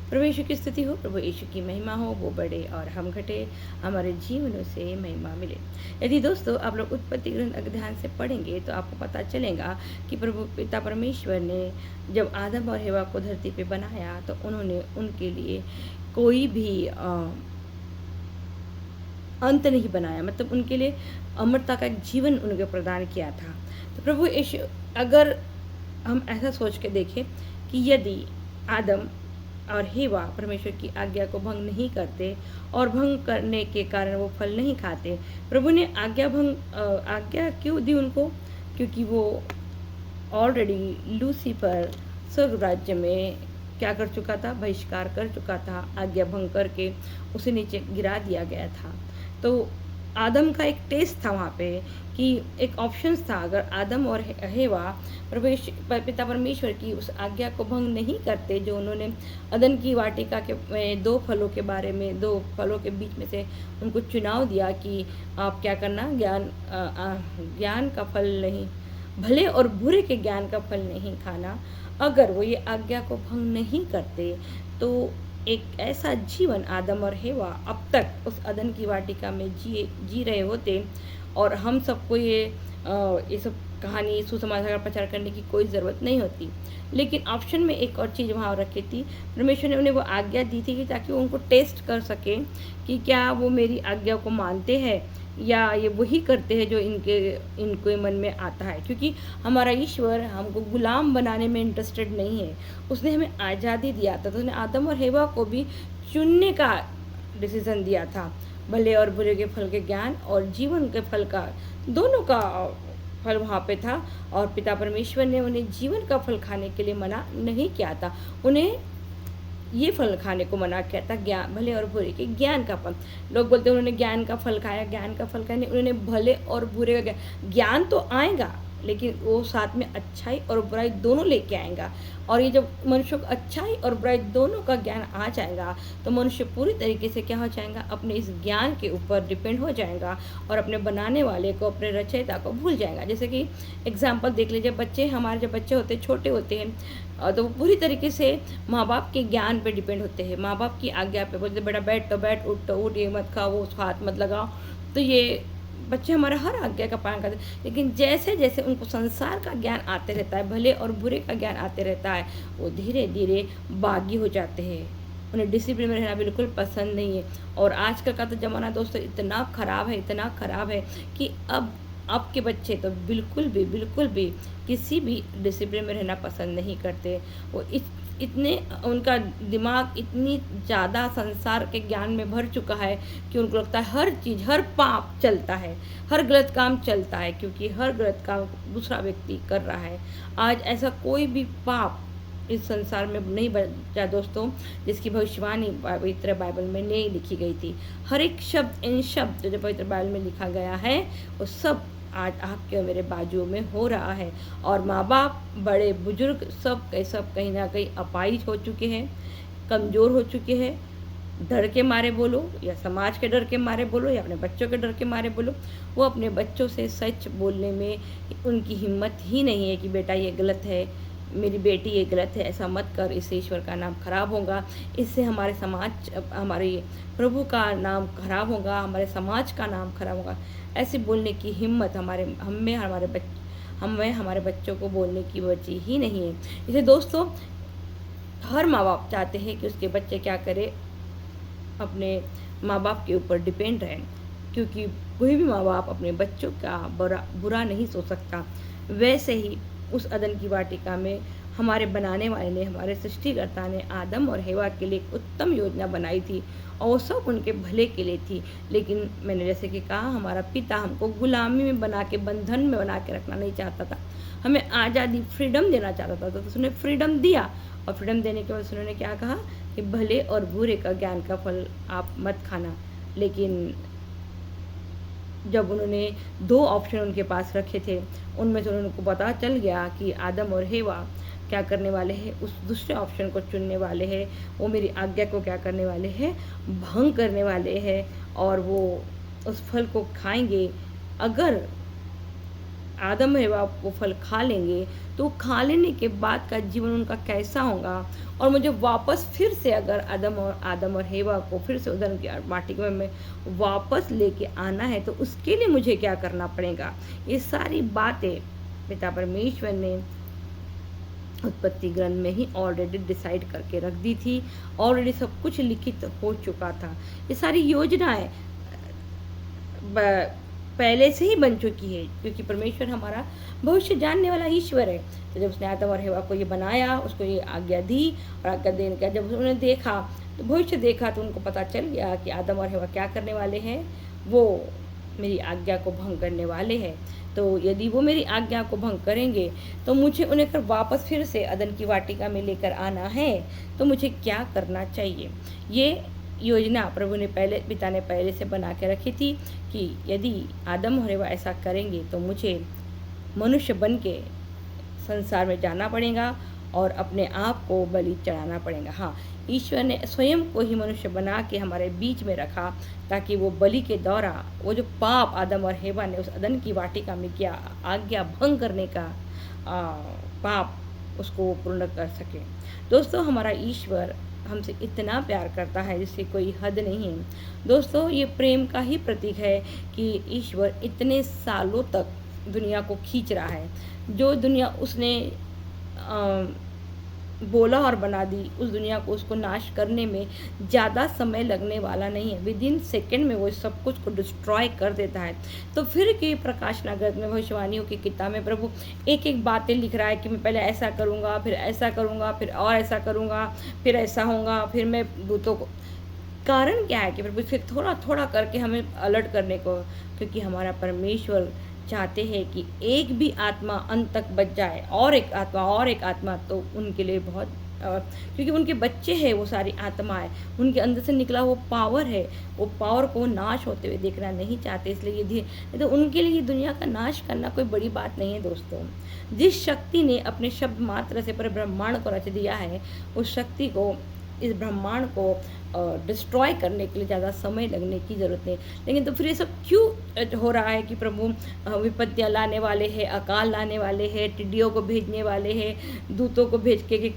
प्रभु यीशु की स्तुति हो, प्रभु यीशु की महिमा हो, वो बढ़े और हम घटे, हमारे जीवनों से महिमा मिले। यदि दोस्तों आप लोग उत्पत्ति ग्रंथ अगर ध्यान से पढ़ेंगे तो आपको पता चलेगा कि प्रभु पिता परमेश्वर ने जब आदम और हेवा को धरती पे बनाया तो उन्होंने उनके लिए कोई भी अंत नहीं बनाया, मतलब उनके लिए अमरता का एक जीवन उनको प्रदान किया था। तो प्रभु यीशु, अगर हम ऐसा सोच के देखें कि यदि आदम और हेवा परमेश्वर की आज्ञा को भंग नहीं करते और भंग करने के कारण वो फल नहीं खाते, प्रभु ने आज्ञा क्यों दी उनको? क्योंकि वो ऑलरेडी लूसीफर स्वर्ग राज्य में क्या कर चुका था? बहिष्कार कर चुका था, आज्ञा भंग करके उसे नीचे गिरा दिया गया था। तो आदम का एक टेस्ट था वहाँ पे कि एक ऑप्शंस था, अगर आदम और हेवा पिता परमेश्वर की उस आज्ञा को भंग नहीं करते जो उन्होंने अदन की वाटिका के दो फलों के बारे में, दो फलों के बीच में से उनको चुनाव दिया कि आप क्या करना, ज्ञान का फल नहीं, भले और बुरे के ज्ञान का फल नहीं खाना। अगर वो ये आज्ञा को भंग नहीं करते तो एक ऐसा जीवन आदम और हेवा अब तक उस अदन की वाटिका में जी रहे होते और हम सबको ये सब कहानी सुसमाचार का प्रचार करने की कोई ज़रूरत नहीं होती। लेकिन ऑप्शन में एक और चीज़ वहाँ रखी थी, परमेश्वर ने उन्हें वो आज्ञा दी थी कि ताकि वो उनको टेस्ट कर सके कि क्या वो मेरी आज्ञा को मानते हैं या ये वही करते हैं जो इनके मन में आता है। क्योंकि हमारा ईश्वर हमको गुलाम बनाने में इंटरेस्टेड नहीं है, उसने हमें आज़ादी दिया था। तो उसने आदम और हेवा को भी चुनने का डिसीज़न दिया था, भले और बुरे के फल के ज्ञान और जीवन के फल का, दोनों का फल वहाँ पे था। और पिता परमेश्वर ने उन्हें जीवन का फल खाने के लिए मना नहीं किया था, उन्हें ये फल खाने को मना किया था, ज्ञान, भले और बुरे के ज्ञान का फल। लोग बोलते हैं उन्होंने ज्ञान का फल खाया, ज्ञान का फल खाया नहीं, उन्होंने भले और बुरे का ज्ञान तो आएगा लेकिन वो साथ में अच्छाई और बुराई दोनों लेके आएगा। और ये जब मनुष्य को अच्छाई और बुराई दोनों का ज्ञान आ जाएगा तो मनुष्य पूरी तरीके से क्या हो जाएगा, अपने इस ज्ञान के ऊपर डिपेंड हो जाएगा और अपने बनाने वाले को, अपने रचयिता को भूल जाएगा। जैसे कि एग्जाम्पल देख लीजिए, बच्चे, हमारे जब बच्चे होते हैं, छोटे होते हैं, तो वो पूरी तरीके से माँ बाप के ज्ञान पे डिपेंड होते हैं, माँ बाप की आज्ञा पे। बोलते बेटा बैठ तो बैठ, उठ तो उठ, ये मत खाओ, वो उसको हाथ मत लगाओ। तो ये बच्चे हमारा हर आज्ञा का पालन करते हैं। लेकिन जैसे जैसे उनको संसार का ज्ञान आते रहता है, भले और बुरे का ज्ञान आते रहता है, वो धीरे धीरे बागी हो जाते हैं, उन्हें डिसिप्लिन में रहना बिल्कुल पसंद नहीं है। और आजकल का तो ज़माना दोस्तों इतना ख़राब है, इतना ख़राब है कि अब के बच्चे तो बिल्कुल भी किसी भी डिसिप्लिन में रहना पसंद नहीं करते। वो इतने, उनका दिमाग इतनी ज़्यादा संसार के ज्ञान में भर चुका है कि उनको लगता है हर चीज़, हर पाप चलता है, हर गलत काम चलता है, क्योंकि हर गलत काम दूसरा व्यक्ति कर रहा है। आज ऐसा कोई भी पाप इस संसार में नहीं बचा दोस्तों जिसकी भविष्यवाणी पवित्र बाइबल में नहीं लिखी गई थी। हर एक शब्द, इन शब्द जो पवित्र बाइबल में लिखा गया है वो सब आज आपके और मेरे बाजुओं में हो रहा है। और माँ बाप, बड़े बुजुर्ग सब के सब कहीं ना कहीं अपाहिज हो चुके हैं, कमज़ोर हो चुके हैं। डर के मारे बोलो या समाज के डर के मारे बोलो या अपने बच्चों के डर के मारे बोलो, वो अपने बच्चों से सच बोलने में उनकी हिम्मत ही नहीं है कि बेटा ये गलत है, मेरी बेटी ये गलत है, ऐसा मत कर, इससे ईश्वर का नाम खराब होगा, इससे हमारे समाज, हमारे प्रभु का नाम खराब होगा, हमारे समाज का नाम खराब होगा। ऐसे बोलने की हिम्मत हमें हमारे बच्चों को बोलने की बची ही नहीं है। इसे दोस्तों हर माँ बाप चाहते हैं कि उसके बच्चे क्या करे, अपने माँ बाप के ऊपर डिपेंड रहें, क्योंकि कोई भी माँ बाप अपने बच्चों का बुरा नहीं सोच सकता। वैसे ही उस अदन की वाटिका में हमारे बनाने वाले ने, हमारे सृष्टिकर्ता ने आदम और हेवा के लिए एक उत्तम योजना बनाई थी और वो सब उनके भले के लिए थी। लेकिन मैंने जैसे कि कहा, हमारा पिता हमको गुलामी में बना के, बंधन में बना के रखना नहीं चाहता था, हमें आज़ादी, फ्रीडम देना चाहता था। तो उसने फ्रीडम दिया और फ्रीडम देने के बाद उन्होंने क्या कहा कि भले और बुरे का ज्ञान का फल आप मत खाना। लेकिन जब उन्होंने दो ऑप्शन उनके पास रखे थे, उनमें से उनको पता चल गया कि आदम और हेवा क्या करने वाले हैं, उस दूसरे ऑप्शन को चुनने वाले हैं, वो मेरी आज्ञा को क्या करने वाले हैं, भंग करने वाले हैं और वो उस फल को खाएंगे। अगर आदम और हव्वा वो फल खा लेंगे, तो खा लेने के बाद का जीवन उनका कैसा होगा, और मुझे वापस फिर से अगर आदम और हव्वा को फिर से उधर की वाटिका में वापस लेके आना है, तो उसके लिए मुझे क्या करना पड़ेगा। ये सारी बातें पिता परमेश्वर ने उत्पत्ति ग्रंथ में ही ऑलरेडी डिसाइड करके रख दी थी। ऑलरेडी सब कुछ लिखित हो चुका था। ये सारी योजनाएं पहले से ही बन चुकी है, क्योंकि परमेश्वर हमारा भविष्य जानने वाला ईश्वर है। तो जब उसने आदम और हव्वा को ये बनाया, उसको ये आज्ञा दी, और आज्ञा देने का जब उन्होंने देखा, तो भविष्य देखा, तो उनको पता चल गया कि आदम और हव्वा क्या करने वाले हैं। वो मेरी आज्ञा को भंग करने वाले हैं। तो यदि वो मेरी आज्ञा को भंग करेंगे, तो मुझे उन्हें कर वापस फिर से अदन की वाटिका में लेकर आना है। तो मुझे क्या करना चाहिए। ये योजना प्रभु ने पिता ने पहले से बना के रखी थी कि यदि आदम और हव्वा ऐसा करेंगे, तो मुझे मनुष्य बन के संसार में जाना पड़ेगा और अपने आप को बलि चढ़ाना पड़ेगा। हाँ, ईश्वर ने स्वयं को ही मनुष्य बना के हमारे बीच में रखा, ताकि वो बलि के द्वारा वो जो पाप आदम और हव्वा ने उस अदन की वाटिका में किया, आज्ञा भंग करने का पाप, उसको पूर्ण कर सके। दोस्तों, हमारा ईश्वर हमसे इतना प्यार करता है जिसकी कोई हद नहीं है। दोस्तों, ये प्रेम का ही प्रतीक है कि ईश्वर इतने सालों तक दुनिया को खींच रहा है। जो दुनिया उसने बोला और बना दी, उस दुनिया को उसको नाश करने में ज़्यादा समय लगने वाला नहीं है। विदिन सेकेंड में वो सब कुछ को डिस्ट्रॉय कर देता है। तो फिर के प्रकाश नगर में भविष्यवाणियों की किताब में प्रभु एक एक बातें लिख रहा है कि मैं पहले ऐसा करूँगा, फिर ऐसा करूँगा, फिर और ऐसा करूँगा, फिर ऐसा होगा, फिर मैं दूतों को। कारण क्या है कि प्रभु फिर थोड़ा थोड़ा करके हमें अलर्ट करने को, क्योंकि हमारा परमेश्वर चाहते हैं कि एक भी आत्मा अंत तक बच जाए, और एक आत्मा और एक आत्मा, तो उनके लिए बहुत क्योंकि उनके बच्चे हैं वो सारी आत्माएं, उनके अंदर से निकला वो पावर है, वो पावर को नाश होते हुए देखना नहीं चाहते। इसलिए ये तो उनके लिए दुनिया का नाश करना कोई बड़ी बात नहीं है। दोस्तों, जिस शक्ति ने अपने शब्द मात्र से पूरे ब्रह्मांड को रच दिया है, उस शक्ति को, इस ब्रह्मांड को डिस्ट्रॉय करने के लिए ज़्यादा समय लगने की ज़रूरत नहीं। लेकिन तो फिर ये सब क्यों हो रहा है कि प्रभु विपत्तियाँ लाने वाले हैं, अकाल लाने वाले हैं, टिड्डियों को भेजने वाले हैं, दूतों को भेज के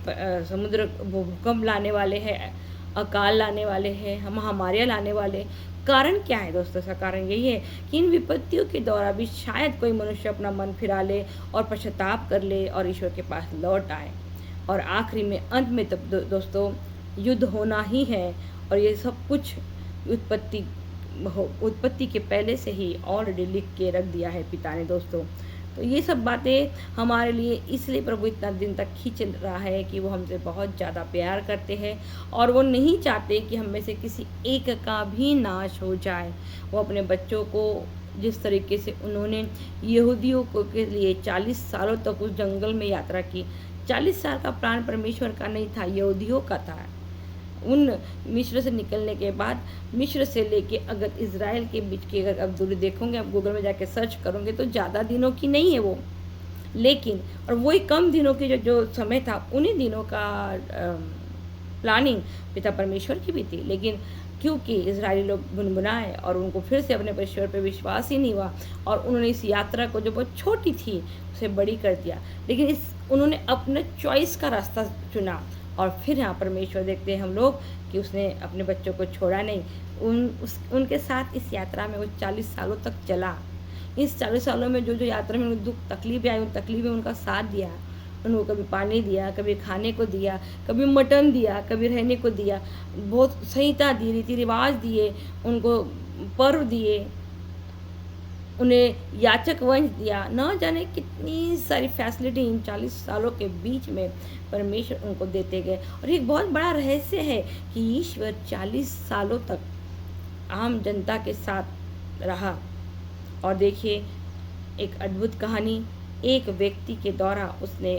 समुद्र भूकंप लाने वाले हैं, अकाल लाने वाले हैं, हम महामारियाँ लाने वाले। कारण क्या है दोस्तों? इसका कारण यही है कि इन विपत्तियों के दौरान भी शायद कोई मनुष्य अपना मन फिरा ले और पश्चाताप कर ले और ईश्वर के पास लौट आए। और आखिरी में, अंत में, तब दोस्तों युद्ध होना ही है। और ये सब कुछ उत्पत्ति के पहले से ही ऑलरेडी लिख के रख दिया है पिता ने। दोस्तों, तो ये सब बातें हमारे लिए इसलिए प्रभु इतना दिन तक खींच रहा है कि वो हमसे बहुत ज़्यादा प्यार करते हैं, और वो नहीं चाहते कि हम में से किसी एक का भी नाश हो जाए। वो अपने बच्चों को, जिस तरीके से उन्होंने यहूदियों को के लिए 40 सालों तक उस जंगल में यात्रा की, 40 साल का प्राण परमेश्वर का नहीं था, यहूदियों का था। उन मिस्र से निकलने के बाद, मिस्र से लेके अगर इज़राइल के बीच की अगर आप दूरी देखोगे, आप गूगल में जाके सर्च करोगे, तो ज़्यादा दिनों की नहीं है वो, लेकिन और वही कम दिनों की जो समय था, उन्हीं दिनों का प्लानिंग पिता परमेश्वर की भी थी। लेकिन क्योंकि इजरायली लोग गुनगुनाए और उनको फिर से अपने परमेश्वर पे विश्वास ही नहीं हुआ, और उन्होंने इस यात्रा को जो बहुत छोटी थी उसे बड़ी कर दिया। लेकिन उन्होंने अपने चॉइस का रास्ता चुना, और फिर यहाँ परमेश्वर देखते हैं हम लोग कि उसने अपने बच्चों को छोड़ा नहीं। उनके साथ इस यात्रा में वो 40 सालों तक चला। इस 40 सालों में जो जो यात्रा में दुख तकलीफें आई, उन तकलीफें उनका साथ दिया। उनको कभी पानी दिया, कभी खाने को दिया, कभी मटन दिया, कभी रहने को दिया, बहुत संहिता दी, रीति रिवाज दिए, उनको पर्व दिए, उन्हें याचक वंश दिया, न जाने कितनी सारी फैसिलिटी इन 40 सालों के बीच में परमेश्वर उनको देते गए। और एक बहुत बड़ा रहस्य है कि ईश्वर 40 सालों तक आम जनता के साथ रहा। और देखिए, एक अद्भुत कहानी, एक व्यक्ति के द्वारा उसने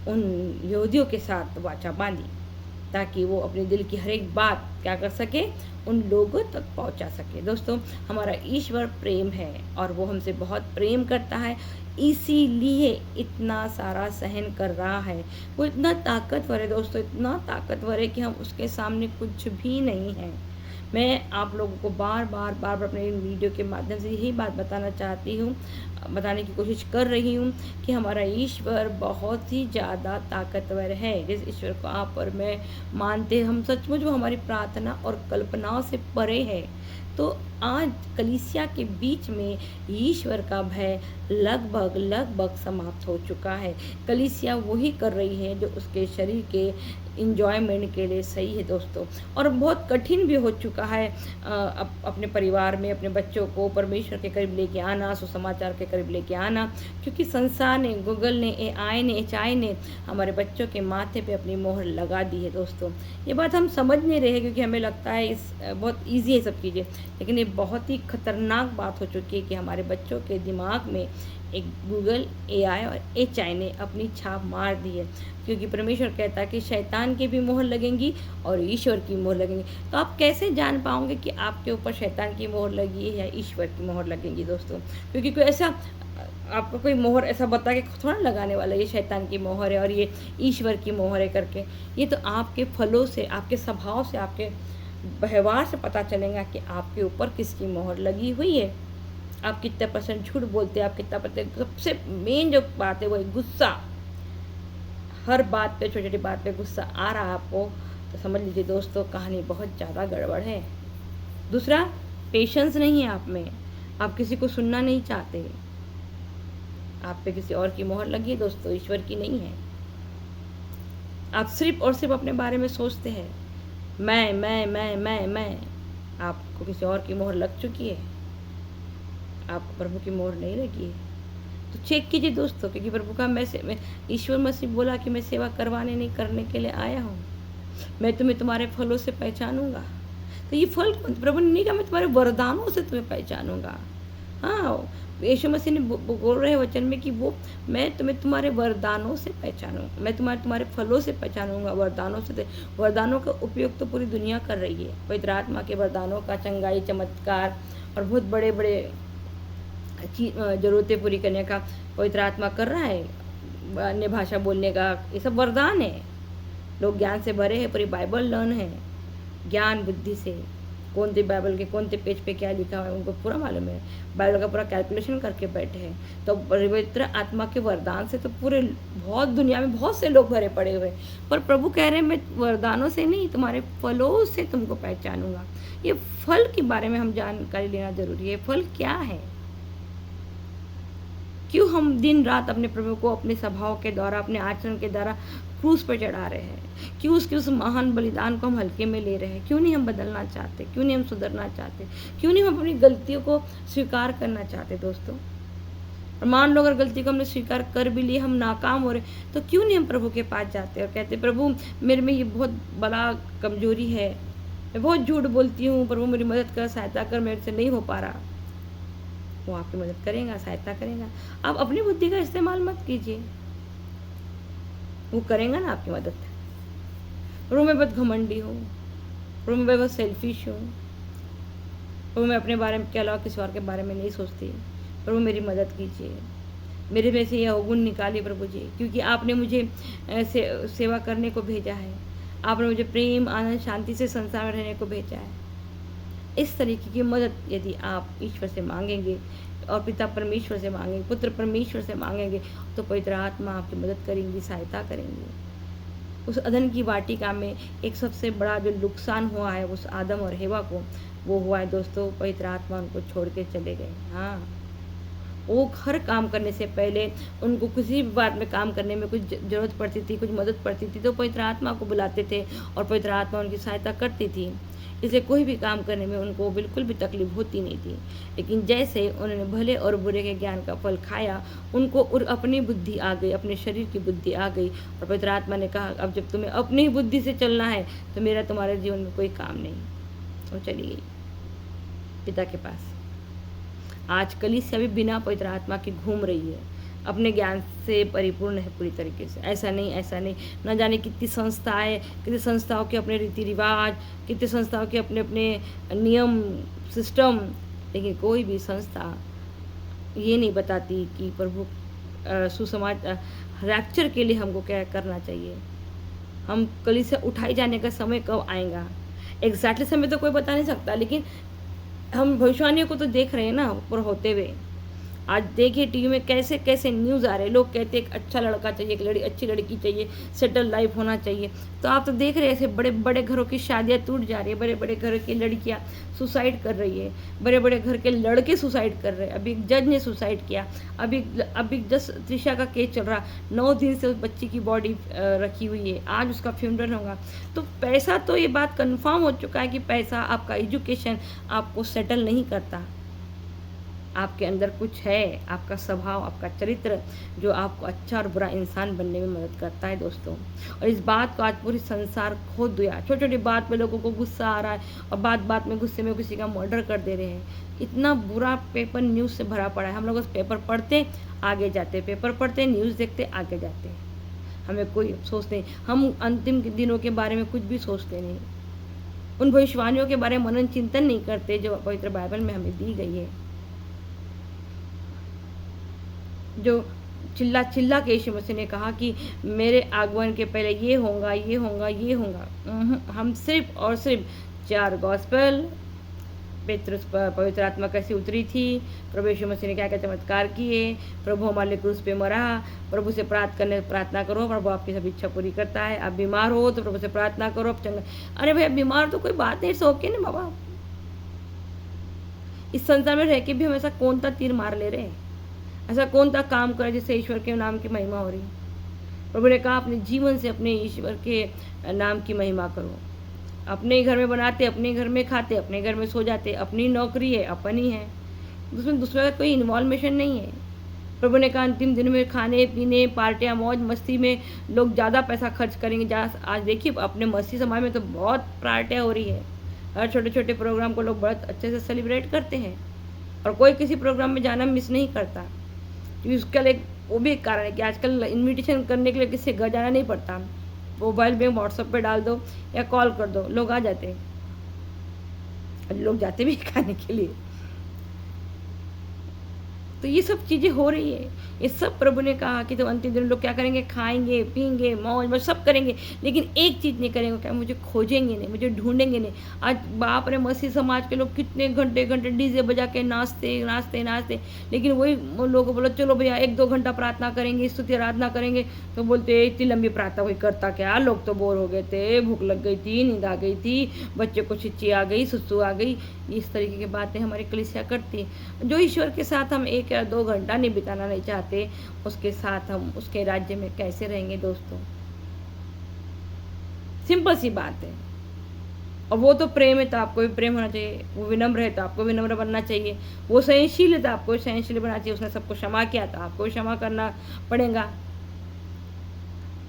उन यहूदियों के साथ वाचा बांधी, ताकि वो अपने दिल की हर एक बात क्या कर सके, उन लोगों तक पहुंचा सके। दोस्तों, हमारा ईश्वर प्रेम है और वो हमसे बहुत प्रेम करता है, इसीलिए इतना सारा सहन कर रहा है। वो इतना ताकतवर है दोस्तों, इतना ताकतवर है कि हम उसके सामने कुछ भी नहीं हैं। मैं आप लोगों को बार बार अपने इन वीडियो के माध्यम से यही बात बताना चाहती हूँ, बताने की कोशिश कर रही हूँ कि हमारा ईश्वर बहुत ही ज़्यादा ताकतवर है। जिस ईश्वर को आप और मैं मानते हैं, हम सचमुच वो हमारी प्रार्थना और कल्पनाओं से परे है। तो आज कलीसिया के बीच में ईश्वर का भय लगभग समाप्त हो चुका है। कलीसिया वही कर रही है जो उसके शरीर के इंजॉयमेंट के लिए सही है दोस्तों। और बहुत कठिन भी हो चुका है अपने परिवार में अपने बच्चों को परमेश्वर के करीब लेके आना, सुसमाचार के करीब लेके आना, क्योंकि संसार ने, गूगल ने, एआई ने, एचआई ने हमारे बच्चों के माथे पे अपनी मोहर लगा दी है दोस्तों। ये बात हम समझ नहीं रहे क्योंकि हमें लगता है इस बहुत ईजी है सब चीज़ें, लेकिन ये बहुत ही खतरनाक बात हो चुकी है कि हमारे बच्चों के दिमाग में एक गूगल, एआई और एचआई ने अपनी छाप मार दी है। क्योंकि परमेश्वर कहता है कि शैतान की भी मोहर लगेंगी और ईश्वर की मोहर लगेंगी। तो आप कैसे जान पाओगे कि आपके ऊपर शैतान की मोहर लगी है या ईश्वर की मोहर लगेंगी दोस्तों? क्योंकि कोई ऐसा आपको कोई मोहर ऐसा बता के थोड़ा लगाने वाला ये शैतान की मोहर है और ये ईश्वर की मोहर है करके। ये तो आपके फलों से, आपके स्वभाव से, आपके व्यवहार से पता चलेगा कि आपके ऊपर किसकी मोहर लगी हुई है। आप कितने % झूठ बोलते हैं, आप कितना % सबसे मेन जो बात है वो है गुस्सा। हर बात पे, छोटी छोटी बात पे गुस्सा आ रहा है आपको, तो समझ लीजिए दोस्तों कहानी बहुत ज़्यादा गड़बड़ है। दूसरा, पेशेंस नहीं है आप में, आप किसी को सुनना नहीं चाहते। आप पे किसी और की मोहर लगी है दोस्तों, ईश्वर की नहीं है। आप सिर्फ और सिर्फ अपने बारे में सोचते हैं, मैं। आपको किसी और की मोहर लग चुकी है, आपको प्रभु की मोहर नहीं लगी है। तो चेक कीजिए दोस्तों, क्योंकि प्रभु का मैं ईश्वर मसीह बोला कि मैं सेवा करवाने नहीं करने के लिए आया हूँ। मैं तुम्हें तुम्हारे फलों से पहचानूंगा। तो ये फल प्रभु ने नहीं कहा मैं तुम्हारे वरदानों से तुम्हें पहचानूंगा। हाँ, यीशु मसीह ने बोल रहे वचन में कि वो मैं तुम्हें तुम्हारे वरदानों से पहचानूंगा, मैं तुम्हारे फलों से पहचानूंगा। वरदानों से, वरदानों का उपयोग तो पूरी दुनिया कर रही है। पवित्र आत्मा के वरदानों का, चंगाई, चमत्कार और बहुत बड़े बड़े ज़रूरतें पूरी करने का पवित्र आत्मा कर रहा है। अन्य भाषा बोलने का, ये सब वरदान है। लोग ज्ञान से भरे हैं, पूरी बाइबल लर्न है ज्ञान बुद्धि से। कौन से बाइबल के कौन से पेज पे क्या लिखा हुआ है उनको पूरा मालूम है, बाइबल का पूरा कैलकुलेशन करके बैठे हैं। तो पवित्र आत्मा के वरदान से तो पूरे बहुत दुनिया में बहुत से लोग भरे पड़े हुए, पर प्रभु कह रहे हैं मैं वरदानों से नहीं, तुम्हारे फलों से तुमको पहचानूंगा। ये फल के बारे में हम जानकारी लेना जरूरी है। फल क्या है? क्यों हम दिन रात अपने प्रभु को अपने स्वभाव के द्वारा, अपने आचरण के द्वारा क्रूस पर चढ़ा रहे हैं? क्यों उसके उस महान बलिदान को हम हल्के में ले रहे हैं? क्यों नहीं हम बदलना चाहते? क्यों नहीं हम सुधरना चाहते? क्यों नहीं हम अपनी गलतियों को स्वीकार करना चाहते दोस्तों? और मान लो अगर गलती को हमने स्वीकार कर भी ली, हम नाकाम हो रहे, तो क्यों नहीं हम प्रभु के पास जाते और कहते प्रभु मेरे में ये बहुत बड़ा कमजोरी है, मैं बहुत झूठ बोलती हूँ, प्रभु मेरी मदद कर, सहायता कर, मेरे से नहीं हो पा रहा। वो आपकी मदद करेगा, सहायता करेगा। आप अपनी बुद्धि का इस्तेमाल मत कीजिए, वो करेगा ना आपकी मदद। प्रभु मैं बहुत घमंडी हूँ, प्रभु मैं बहुत सेल्फिश हूँ, प्रभु मैं अपने बारे में के अलावा किसी और के बारे में नहीं सोचती, प्रभु मेरी मदद कीजिए, मेरे में से यह अवगुण निकालिए प्रभु जी, क्योंकि आपने मुझे सेवा करने को भेजा है, आपने मुझे प्रेम, आनंद, शांति से संसार में रहने को भेजा है। इस तरीके की मदद यदि आप ईश्वर से मांगेंगे और पिता परमेश्वर से मांगेंगे, पुत्र परमेश्वर से मांगेंगे, तो पवित्र आत्मा आपकी मदद करेंगी, सहायता करेंगी। उस अदन की वाटिका में एक सबसे बड़ा जो नुकसान हुआ है उस आदम और हेवा को, वो हुआ है दोस्तों, पवित्र आत्मा उनको छोड़ के चले गए। हाँ, वो हर काम करने से पहले उनको किसी भी बात में काम करने में कुछ ज़रूरत पड़ती थी, कुछ मदद पड़ती थी, तो पवित्र आत्मा को बुलाते थे और पवित्र आत्मा उनकी सहायता करती थी। इसलिए कोई भी काम करने में उनको बिल्कुल भी तकलीफ होती नहीं थी। लेकिन जैसे उन्होंने भले और बुरे के ज्ञान का फल खाया, उनको अपनी बुद्धि आ गई, अपने शरीर की बुद्धि आ गई, और पवित्र आत्मा ने कहा अब जब तुम्हें अपनी बुद्धि से चलना है तो मेरा तुम्हारे जीवन में कोई काम नहीं। वो चली गई पिता के पास। आज कलीसिया भी बिना पवित्र आत्मा के घूम रही है, अपने ज्ञान से परिपूर्ण है पूरी तरीके से। ऐसा नहीं, न जाने कितनी संस्थाएं, कितनी संस्थाओं के अपने रीति रिवाज, कितनी संस्थाओं के अपने अपने नियम सिस्टम, लेकिन कोई भी संस्था ये नहीं बताती कि प्रभु सुसमाज रैप्चर के लिए हमको क्या करना चाहिए। हम कलीसिया उठाई जाने का समय कब आएगा? एग्जैक्टली समय तो कोई बता नहीं सकता, लेकिन हम भविष्यवाणियों को तो देख रहे हैं ना ऊपर होते हुए। आज देखिए टीवी में कैसे कैसे न्यूज़ आ रहे हैं, लोग कहते हैं एक अच्छा लड़का चाहिए, एक अच्छी लड़की चाहिए, सेटल लाइफ होना चाहिए। तो आप तो देख रहे हैं ऐसे बड़े बड़े घरों की शादियाँ टूट जा रही है, बड़े बड़े घर की लड़कियाँ सुसाइड कर रही है, बड़े बड़े घर के लड़के सुसाइड कर रहे हैं। अभी एक जज ने सुसाइड किया, अभी जस्ट त्रिशा का केस चल रहा, 9 दिन से उस बच्ची की बॉडी रखी हुई है, आज उसका फ्यूनरल होगा। तो पैसा, तो ये बात कन्फर्म हो चुका है कि पैसा आपका एजुकेशन आपको सेटल नहीं करता। आपके अंदर कुछ है, आपका स्वभाव, आपका चरित्र, जो आपको अच्छा और बुरा इंसान बनने में मदद करता है दोस्तों। और इस बात को आज पूरी संसार खो दिया। छोटी छोटी बात पे लोगों को गुस्सा आ रहा है और बात बात में गुस्से में किसी का मर्डर कर दे रहे हैं। इतना बुरा पेपर न्यूज़ से भरा पड़ा है। हम लोग उस पेपर पढ़ते आगे जाते, पेपर पढ़ते न्यूज़ देखते आगे जाते, हमें कोई अफसोस नहीं। हम अंतिम दिनों के बारे में कुछ भी सोचते नहीं, उन भविष्यवाणियों के बारे में मनन चिंतन नहीं करते जो पवित्र बाइबल में हमें दी गई है। जो चिल्ला चिल्ला के यीशु मसीह ने कहा कि मेरे आगमन के पहले ये होगा, ये होगा, ये होगा। हम सिर्फ और सिर्फ 4 गॉस्पेल, पेतरुस पर पवित्र आत्मा कैसी उतरी थी, प्रभु यीशु मसीह ने क्या क्या चमत्कार किए, प्रभु हमारे लिए क्रूस पे मरा, प्रभु से प्रार्थना करो, प्रभु आपकी सब इच्छा पूरी करता है। आप बीमार हो तो प्रभु से प्रार्थना करो, आप चंगा। अरे भैया बीमार तो कोई बात नहीं, सो के ना बाबा। इस संसार में रह के भी हम ऐसा कौन सा तीर मार ले रहे हैं, ऐसा कौन सा काम करे जिससे ईश्वर के नाम की महिमा हो रही। प्रभु ने कहा अपने जीवन से अपने ईश्वर के नाम की महिमा करो। अपने ही घर में बनाते, अपने घर में खाते, अपने घर में सो जाते, अपनी नौकरी है, अपनी है, उसमें दूसरे का कोई इन्वॉल्वेशन नहीं है। प्रभु ने कहा अंतिम दिन में खाने पीने, पार्टियाँ, मौज मस्ती में लोग ज़्यादा पैसा खर्च करेंगे। आज देखिए अपने मस्ती समाज में तो बहुत पार्टियाँ हो रही है। हर छोटे छोटे प्रोग्राम को लोग बहुत अच्छे से सेलिब्रेट करते हैं और कोई किसी प्रोग्राम में जाना मिस नहीं करता। क्योंकि उसका एक वो भी एक कारण है कि आजकल इनविटेशन करने के लिए किसी के घर जाना नहीं पड़ता, मोबाइल में व्हाट्सएप पे डाल दो या कॉल कर दो, लोग आ जाते हैं। लोग जाते भी खाने के लिए। तो ये सब चीज़ें हो रही है। ये सब प्रभु ने कहा कि तो अंतिम दिन लोग क्या करेंगे, खाएंगे पीएंगे मौज मौज सब करेंगे, लेकिन एक चीज़ नहीं करेंगे, क्या मुझे खोजेंगे नहीं, मुझे ढूंढेंगे नहीं। आज बाप रे मसीह समाज के लोग कितने घंटे घंटे डीजे बजा के नाचते नाचते नाचते, लेकिन वही लोगों को बोलो चलो भैया 1-2 घंटा प्रार्थना करेंगे, स्तुति आराधना करेंगे, तो बोलते इतनी लंबी प्रार्थना कोई करता क्या, लोग तो बोर हो गए थे, भूख लग गई थी, नींद आ गई थी, बच्चे को छिच्ची आ गई, सुसु आ गई। इस तरीके की बातें हमारी कलीसिया करती है। जो ईश्वर के साथ हम 1 या 2 घंटा नहीं बिताना नहीं चाहते, उसके साथ हम उसके राज्य में कैसे रहेंगे दोस्तों। सिंपल सी बात है। और वो तो प्रेम है तो आपको भी प्रेम होना चाहिए, वो विनम्र है तो आपको विनम्र बनना चाहिए, वो सहनशील है तो आपको सहनशील बनना चाहिए। उसने सबको क्षमा किया तो आपको क्षमा करना पड़ेगा।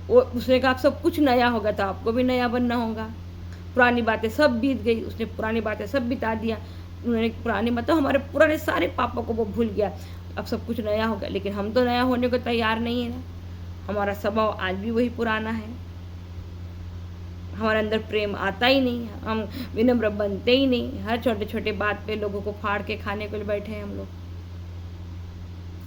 वो उसने कहा सब कुछ नया होगा तो आपको भी नया बनना होगा। पुरानी बातें सब बीत गई, उसने पुरानी बातें सब बिता दिया। उन्होंने पुरानी मतलब हमारे पुराने सारे पापों को वो भूल गया, अब सब कुछ नया हो गया। लेकिन हम तो नया होने को तैयार नहीं है ना, हमारा स्वभाव आज भी वही पुराना है, हमारे अंदर प्रेम आता ही नहीं, हम विनम्र बनते ही नहीं। हर छोटे छोटे बात पे लोगों को फाड़ के खाने के लिए बैठे हैं हम लोग।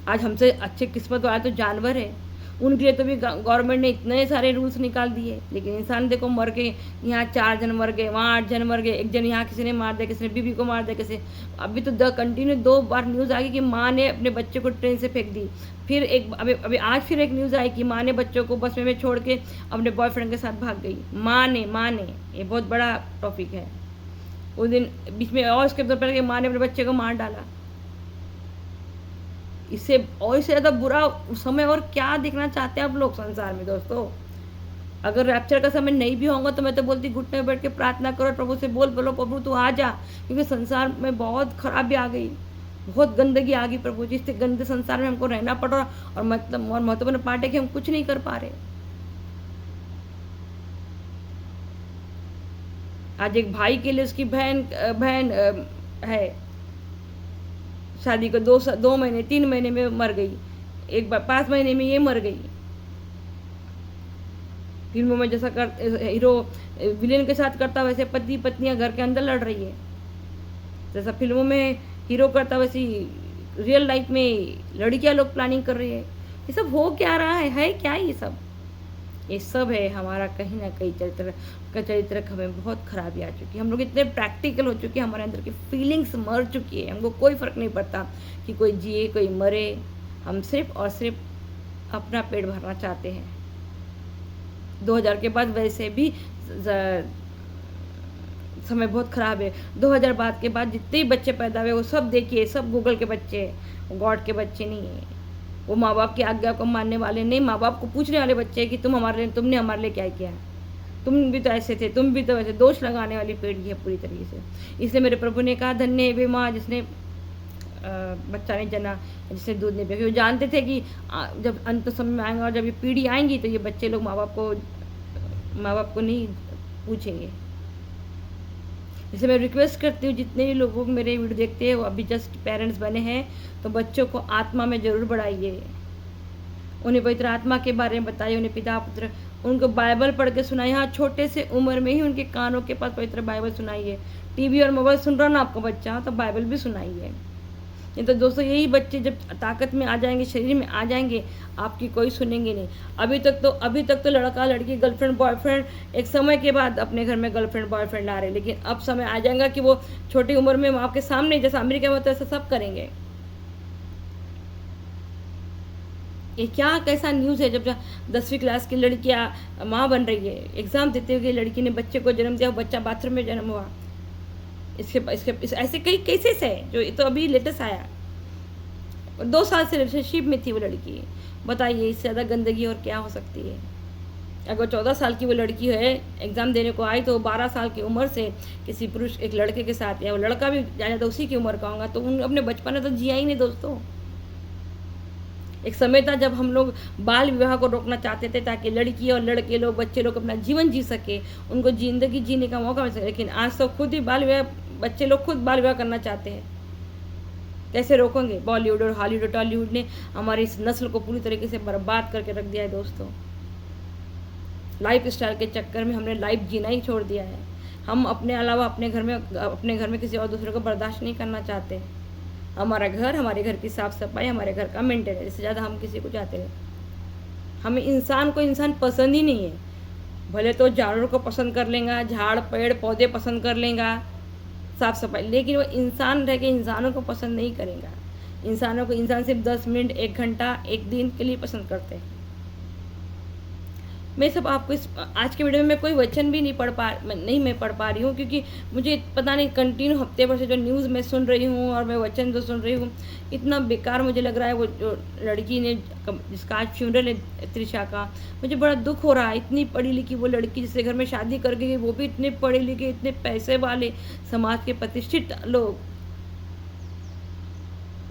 आज हमसे अच्छे किस्मत वाला तो जानवर है, उनके लिए तो भी गवर्नमेंट ने इतने सारे रूल्स निकाल दिए, लेकिन इंसान देखो मर के, यहाँ 4 जन मर गए, वहाँ 8 जन मर गए, एक जन यहाँ किसी ने मार दिया, किसी ने बीबी को मार दिया, किसी अभी तो कंटिन्यू 2 बार न्यूज़ आ गई कि माँ ने अपने बच्चे को ट्रेन से फेंक दी। फिर अभी आज फिर एक न्यूज़ आई कि माँ ने बच्चों को बस में छोड़ के अपने बॉयफ्रेंड के साथ भाग गई। माँ ने ये बहुत बड़ा टॉपिक है। उस दिन बीच में और उसके पहले कि माँ ने अपने बच्चे को मार डाला। इससे और इससे ज़्यादा बुरा समय और क्या देखना चाहते हैं आप लोग संसार में दोस्तों। अगर रैप्चर का समय नहीं भी होगा तो मैं तो बोलती घुटने में बैठ के प्रार्थना करो, प्रभु से बोलो प्रभु तू आ जा, क्योंकि संसार में बहुत खराबी आ गई, बहुत गंदगी आ गई प्रभु। जिस गंदे संसार में हमको रहना पड़ रहा और मतलब और महत्वपूर्ण पार्ट है कि हम कुछ नहीं कर पा रहे। आज एक भाई के लिए उसकी बहन है, शादी को 2 महीने 3 महीने में मर गई, एक बार 5 महीने में ये मर गई। फिल्मों में जैसा हीरो विलेन के साथ करता वैसे पति पत्नियां घर के अंदर लड़ रही है, जैसा फिल्मों में हीरो करता वैसी रियल लाइफ में लड़कियां लोग प्लानिंग कर रही है। ये सब हो क्या रहा है क्या ये सब। ये सब है हमारा कहीं ना कहीं चरित्र हमें बहुत खराबी आ चुकी है। हम लोग इतने प्रैक्टिकल हो चुके हैं, हमारे अंदर की फीलिंग्स मर चुकी है। हमको कोई फ़र्क नहीं पड़ता कि कोई जिए कोई मरे, हम सिर्फ और सिर्फ अपना पेट भरना चाहते हैं। 2000 के बाद वैसे भी समय बहुत ख़राब है। 2000 बाद के बाद जितने भी बच्चे पैदा हुए वो सब देखिए, सब गूगल के बच्चे, गॉड के बच्चे नहीं हैं। वो माँ बाप की आज्ञा को मानने वाले नहीं, माँ बाप को पूछने वाले बच्चे हैं कि तुमने हमारे लिए क्या किया, तुम भी तो ऐसे थे, तुम भी तो वैसे। दोष लगाने वाली पीढ़ी है पूरी तरीके से। इसलिए मेरे प्रभु ने कहा, धन्य है वे माँ जिसने बच्चा नहीं जना, जिसने दूध नहीं पिया। वो जानते थे कि जब अंत समय में आएंगे और जब ये पीढ़ी आएंगी तो ये बच्चे लोग माँ बाप को नहीं पूछेंगे। इसलिए मैं रिक्वेस्ट करती हूँ जितने भी लोग मेरे वीडियो देखते हैं वो अभी जस्ट पेरेंट्स बने हैं, तो बच्चों को आत्मा में ज़रूर बढ़ाइए, उन्हें पवित्र आत्मा के बारे में बताइए, उन्हें पिता पुत्र, उनको बाइबल पढ़ के सुनाइए। हाँ, छोटे से उम्र में ही उनके कानों के पास पवित्र बाइबल सुनाइए। टीवी और मोबाइल सुन रहा ना आपका बच्चा, तो बाइबल भी सुनाइए। नहीं तो दोस्तों यही बच्चे जब ताकत में आ जाएंगे, शरीर में आ जाएंगे, आपकी कोई सुनेंगे नहीं। अभी तक तो लड़का लड़की गर्लफ्रेंड बॉयफ्रेंड एक समय के बाद अपने घर में गर्लफ्रेंड बॉयफ्रेंड ला रहे, लेकिन अब समय आ जाएगा कि वो छोटी उम्र में आपके सामने, जैसा अमेरिका में होता है ऐसा सब करेंगे। ये क्या कैसा न्यूज़ है, जब 10वीं क्लास की लड़कियाँ माँ बन रही है, एग्ज़ाम देते हुए लड़की ने बच्चे को जन्म दिया, बच्चा बाथरूम में जन्म हुआ। ऐसे कई केसेस है जो तो अभी लेटेस्ट आया। 2 साल से रिलेशनशिप में थी वो लड़की, बताइए इससे ज़्यादा गंदगी और क्या हो सकती है। अगर 14 साल की वो लड़की है, एग्ज़ाम देने को आई, तो 12 साल की उम्र से किसी पुरुष एक लड़के के साथ, या वो लड़का भी ज़्यादा उसी की उम्र का होगा, तो उन अपने बचपन में तो जिया ही नहीं दोस्तों। एक समय था जब हम लोग बाल विवाह को रोकना चाहते थे ताकि लड़की और लड़के लोग, बच्चे लोग अपना जीवन जी सके, उनको ज़िंदगी जीने का मौका मिल सके। लेकिन आज तो खुद ही बच्चे लोग खुद बाल विवाह करना चाहते हैं। कैसे रोकेंगे? बॉलीवुड और हॉलीवुड और टॉलीवुड ने हमारी इस नस्ल को पूरी तरीके से बर्बाद करके रख दिया है दोस्तों। लाइफ स्टाइल के चक्कर में हमने लाइफ जीना ही छोड़ दिया है। हम अपने अलावा अपने घर में किसी और दूसरे को बर्दाश्त नहीं करना चाहते। हमारा घर, हमारे घर की साफ़ सफाई, हमारे घर का मेंटेनेंस, इससे ज़्यादा हम किसी को चाहते नहीं। हमें इंसान पसंद ही नहीं है। भले तो जानवरों को पसंद कर लेगा, झाड़ पेड़ पौधे पसंद कर लेगा, साफ़ सफाई, लेकिन वो इंसान रह के इंसानों को पसंद नहीं करेगा। इंसान सिर्फ 10 मिनट, 1 घंटा, 1 दिन के लिए पसंद करते हैं। मैं सब आपको इस आज के वीडियो में मैं कोई वचन भी नहीं पढ़ पा रही हूँ, क्योंकि मुझे पता नहीं कंटिन्यू हफ्ते भर से जो न्यूज़ मैं सुन रही हूँ और मैं वचन जो सुन रही हूँ, इतना बेकार मुझे लग रहा है। वो जो लड़की ने जिसका आज फ्यूनरल है, त्रिशा का, मुझे बड़ा दुख हो रहा है। इतनी पढ़ी लिखी वो लड़की जिससे घर में शादी कर गई, वो भी इतने पढ़े लिखे, इतने पैसे वाले, समाज के प्रतिष्ठित लोग,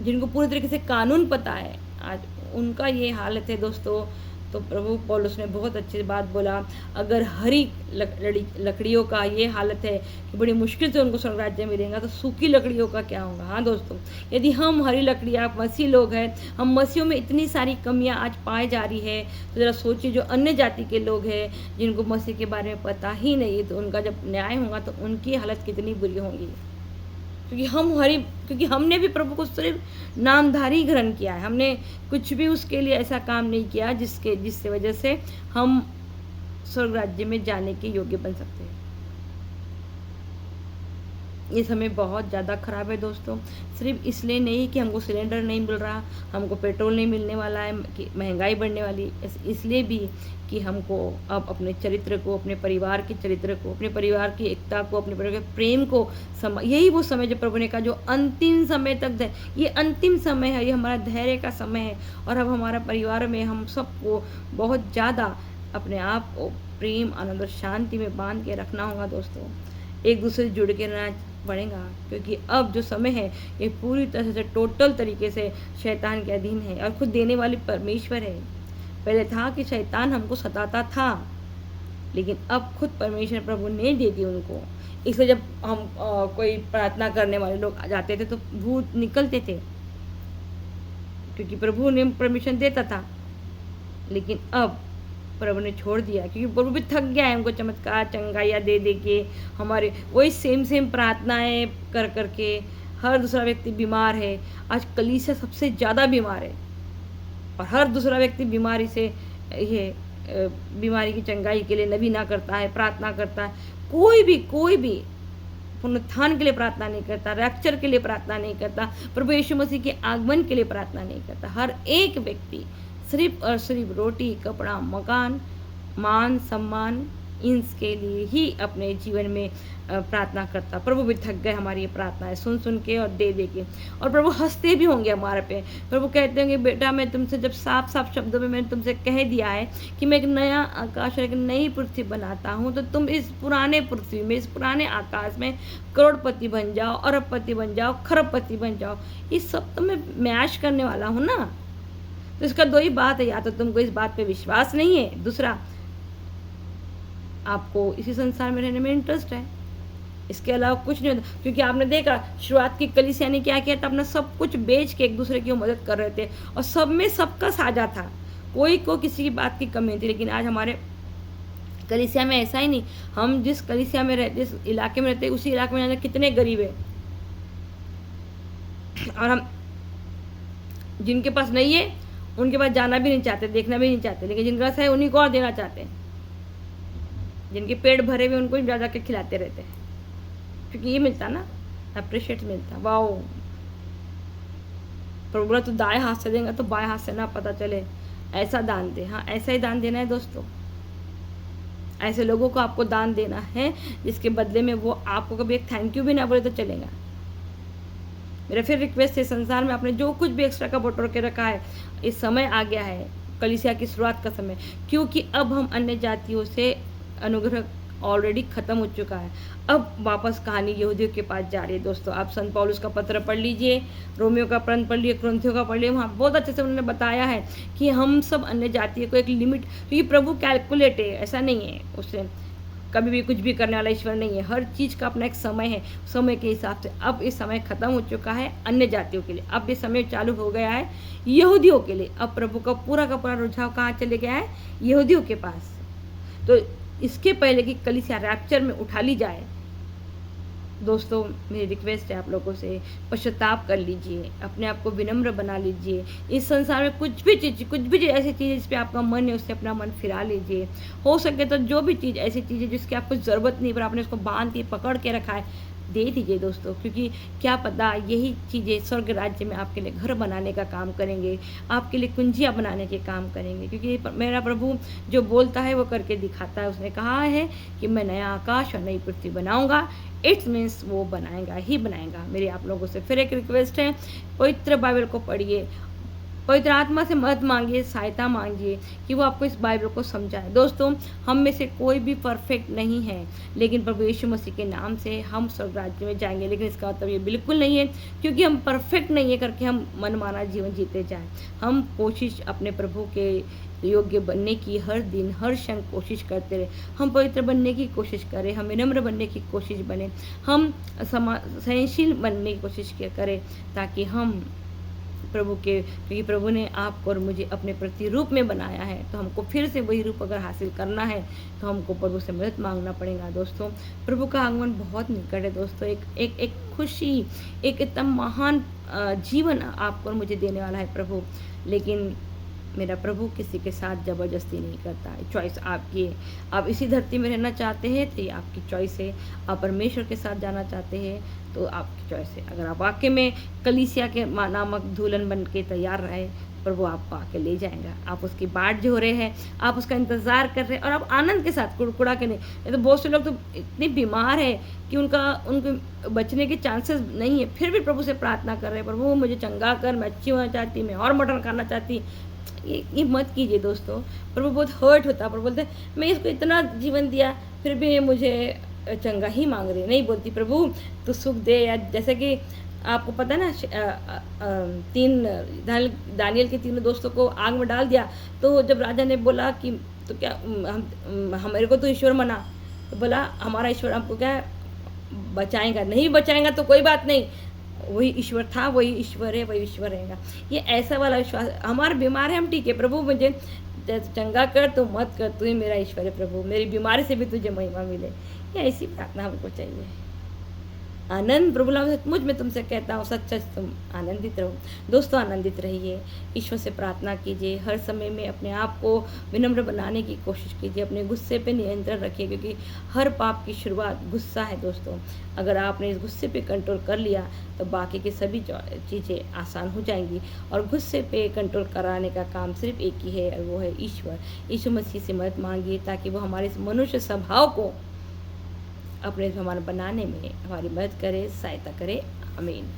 जिनको पूरी तरीके से कानून पता है, आज उनका ये हालत है दोस्तों। तो प्रभु पौलुस ने बहुत अच्छी बात बोला, अगर हरी लकड़ियों का ये हालत है कि बड़ी मुश्किल से उनको स्वर्ग राज्य मिलेगा, तो सूखी लकड़ियों का क्या होगा। हाँ दोस्तों, यदि हम हरी लकड़ियाँ मसीह लोग हैं, हम मसीहों में इतनी सारी कमियाँ आज पाई जा रही है, तो ज़रा सोचिए जो अन्य जाति के लोग हैं जिनको मसीह के बारे में पता ही नहीं, तो उनका जब न्याय होगा तो उनकी हालत कितनी बुरी होगी। क्योंकि हमने भी प्रभु को सिर्फ नामधारी ग्रहण किया है, हमने कुछ भी उसके लिए ऐसा काम नहीं किया जिससे वजह से हम स्वर्ग राज्य में जाने के योग्य बन सकते हैं। ये समय बहुत ज़्यादा ख़राब है दोस्तों। सिर्फ इसलिए नहीं कि हमको सिलेंडर नहीं मिल रहा, हमको पेट्रोल नहीं मिलने वाला है, कि महंगाई बढ़ने वाली, इसलिए भी कि हमको अब अपने चरित्र को, अपने परिवार के चरित्र को, अपने परिवार की एकता को, अपने परिवार के प्रेम को यही वो समय जो प्रभु ने कहा, जो अंतिम समय तक ये अंतिम समय है, ये हमारा धैर्य का समय है। और अब हमारा परिवार में हम सबको बहुत ज़्यादा अपने आप को प्रेम, आनंद और शांति में बांध के रखना होगा दोस्तों। एक दूसरे से जुड़ के रहना पड़ेगा, क्योंकि अब जो समय है ये पूरी तरह से टोटल तरीके से शैतान के अधीन है, और खुद देने वाली परमेश्वर है। पहले था कि शैतान हमको सताता था, लेकिन अब खुद परमेश्वर प्रभु ने दे दी उनको। इसलिए जब हम कोई प्रार्थना करने वाले लोग जाते थे तो भूत निकलते थे, क्योंकि प्रभु ने परमिशन देता था। लेकिन अब प्रभु ने छोड़ दिया, क्योंकि प्रभु भी थक गया है हमको चमत्कार चंगाइयाँ दे दे के, हमारे वही सेम प्रार्थनाएं कर करके। हर दूसरा व्यक्ति बीमार है, आज कलीसिया सबसे ज़्यादा बीमार है, और हर दूसरा व्यक्ति बीमारी से ये बीमारी की चंगाई के लिए नबी ना करता है, प्रार्थना करता है, कोई भी पुनरुत्थान के लिए प्रार्थना नहीं करता, रैप्चर के लिए प्रार्थना नहीं करता, प्रभु यीशु मसीह के आगमन के लिए प्रार्थना नहीं करता। हर एक व्यक्ति सिर्फ और सिर्फ रोटी, कपड़ा, मकान, मान सम्मान इनके लिए ही अपने जीवन में प्रार्थना करता। प्रभु भी थक गए हमारी ये प्रार्थनाएं सुन सुन के और दे दे के, और प्रभु हंसते भी होंगे हमारे पे। प्रभु कहते होंगे, बेटा मैं तुमसे जब साफ साफ शब्दों में मैंने तुमसे कह दिया है कि मैं एक नया आकाश और एक नई पृथ्वी बनाता हूँ, तो तुम इस पुराने पृथ्वी में, इस पुराने आकाश में करोड़पति बन जाओ, अरबपति बन जाओ, खरबपति बन जाओ। इस सब तो मैं मैश करने वाला हूँ ना। तो इसका दो ही बात है, या तो तुमको इस बात पे विश्वास नहीं है, दूसरा आपको इसी संसार में रहने में इंटरेस्ट है, इसके अलावा कुछ नहीं होता। क्योंकि आपने देखा शुरुआत की कलीसिया ने क्या किया था, अपना सब कुछ बेच के एक दूसरे की मदद कर रहे थे, और सब में सबका साझा था, कोई को किसी की बात की कमी नहीं थी। लेकिन आज हमारे कलीसिया में ऐसा ही नहीं। हम जिस कलीसिया में रहते, जिस इलाके में रहते, उसी इलाके में जाने कितने गरीब है, और हम जिनके पास नहीं है उनके पास जाना भी नहीं चाहते, देखना भी नहीं चाहते, लेकिन जिनके पास है उन्हीं को और देना चाहते हैं। जिनके पेट भरे हुए उनको जा के खिलाते रहते हैं, क्योंकि ये मिलता ना, अप्रिशिएट मिलता। वाओ, प्रभु बोला तू दाएं हाथ से देगा तो बाएं हाथ से ना पता चले, ऐसा दान दे। हाँ, ऐसा ही दान देना है दोस्तों। ऐसे लोगों को आपको दान देना है जिसके बदले में वो आपको कभी एक थैंक यू भी ना बोले तो चलेगा। मेरा फिर रिक्वेस्ट है, संसार में आपने जो कुछ भी एक्स्ट्रा का बटोर के रखा है, इस समय आ गया है कलीसिया की शुरुआत का समय, क्योंकि अब हम अन्य जातियों से अनुग्रह ऑलरेडी खत्म हो चुका है। अब वापस कहानी यहूदियों के पास जा रही है। दोस्तों आप संत पौलुस का पत्र पढ़ लीजिए, रोमियो का पत्र पढ़ लीजिए, कुरिन्थियों का पढ़ लीजिए, वहाँ बहुत अच्छे से उन्होंने बताया है कि हम सब अन्य जातियों को एक लिमिट, क्योंकि प्रभु कैलकुलेट है, ऐसा नहीं है उससे कभी भी कुछ भी करने वाला ईश्वर नहीं है। हर चीज़ का अपना एक समय है, समय के हिसाब से अब इस समय खत्म हो चुका है अन्य जातियों के लिए, अब ये समय चालू हो गया है यहूदियों के लिए। अब प्रभु का पूरा रुझाव कहाँ चले गया है, यहूदियों के पास। तो इसके पहले कि कलीसिया रैप्चर में उठा ली जाए, दोस्तों मेरी रिक्वेस्ट है आप लोगों से, पश्चाताप कर लीजिए, अपने आप को विनम्र बना लीजिए। इस संसार में कुछ भी चीज़ ऐसी चीज़ है जिस पे आपका मन है, उससे अपना मन फिरा लीजिए। हो सके तो जो भी चीज़ ऐसी चीज़ है जिसकी आपको ज़रूरत नहीं, पर आपने उसको बांध के पकड़ के रखा है, दे दीजिए दोस्तों। क्योंकि क्या पता यही चीज़ें स्वर्ग राज्य में आपके लिए घर बनाने का काम करेंगे, आपके लिए कुंजियाँ बनाने के काम करेंगे। क्योंकि मेरा प्रभु जो बोलता है वो करके दिखाता है। उसने कहा है कि मैं नया आकाश और नई पृथ्वी बनाऊंगा, इट्स मीन्स वो बनाएगा ही बनाएगा। मेरी आप लोगों से फिर एक रिक्वेस्ट है, पवित्र बाइबल को पढ़िए, पवित्र आत्मा से मदद मांगिए, सहायता मांगिए कि वो आपको इस बाइबल को समझाए। दोस्तों हम में से कोई भी परफेक्ट नहीं है, लेकिन प्रभु यीशु मसीह के नाम से हम स्वर्ग राज्य में जाएंगे। लेकिन इसका मतलब ये बिल्कुल नहीं है क्योंकि हम परफेक्ट नहीं है करके हम मनमाना जीवन जीते जाएं। हम कोशिश अपने प्रभु के योग्य बनने की हर दिन हर क्षण कोशिश करते रहे, हम पवित्र बनने की कोशिश करें, हम विनम्र बनने की कोशिश बने, हम सहनशील बनने की कोशिश करें, ताकि हम प्रभु के, क्योंकि प्रभु ने आपको और मुझे अपने प्रतिरूप में बनाया है, तो हमको फिर से वही रूप अगर हासिल करना है तो हमको प्रभु से मदद मांगना पड़ेगा। दोस्तों प्रभु का आगमन बहुत निकट है दोस्तों। एक खुशी, एक इतना महान जीवन आपको और मुझे देने वाला है प्रभु। लेकिन मेरा प्रभु किसी के साथ ज़बरदस्ती नहीं करता है, चॉइस आपकी है। आप इसी धरती में रहना चाहते हैं तो ये आपकी चॉइस है, आप परमेश्वर के साथ जाना चाहते हैं तो आपकी चॉइस है। अगर आप वाकई में कलीसिया के नामक दुल्हन बन के तैयार रहे, प्रभु आपको आके ले जाएगा। आप उसकी बाट जो हो रहे हैं, आप उसका इंतज़ार कर रहे हैं, और आप आनंद के साथ, कुड़कुड़ा के नहीं। तो बहुत से लोग तो इतने बीमार है कि उनके बचने के चांसेस नहीं है, फिर भी प्रभु से प्रार्थना कर रहे हैं, प्रभु मुझे चंगा कर, मैं अच्छी होना चाहती, मैं और मटन खाना चाहती। ये मत कीजिए दोस्तों। प्रभु बहुत हर्ट होता है, प्रभु बोलते मैं इसको इतना जीवन दिया फिर भी ये मुझे चंगा ही मांग रही है। नहीं बोलती प्रभु तो सुख दे, या जैसे कि आपको पता है ना, दानियल के तीनों दोस्तों को आग में डाल दिया, तो जब राजा ने बोला कि तो क्या हमारे को तो ईश्वर मना, तो बोला हमारा ईश्वर हमको क्या बचाएगा, नहीं बचाएगा तो कोई बात नहीं, वही ईश्वर था, वही ईश्वर है, वही ईश्वर रहेगा। ये ऐसा वाला विश्वास। हमारे बीमार है हम, ठीक है प्रभु मुझे चंगा कर तो मत कर, तू ही मेरा ईश्वर है प्रभु, मेरी बीमारी से भी तुझे महिमा मिले। ये ऐसी प्रार्थना हमको चाहिए। आनंद, प्रभु नाम सचमुच मैं तुमसे कहता हूँ, सच सच तुम आनंदित रहो। दोस्तों, आनंदित रहिए, ईश्वर से प्रार्थना कीजिए, हर समय में अपने आप को विनम्र बनाने की कोशिश कीजिए, अपने गुस्से पे नियंत्रण रखिए, क्योंकि हर पाप की शुरुआत गुस्सा है दोस्तों। अगर आपने इस गुस्से पे कंट्रोल कर लिया तो बाकी की सभी चीज़ें आसान हो जाएंगी। और गुस्से पे कंट्रोल कराने का काम सिर्फ एक ही है, और वो है ईश्वर। यीशु मसीह से मदद मांगिए ताकि वो हमारे इस मनुष्य स्वभाव को अपने हमारा बनाने में हमारी मदद करे, सहायता करे। आमीन।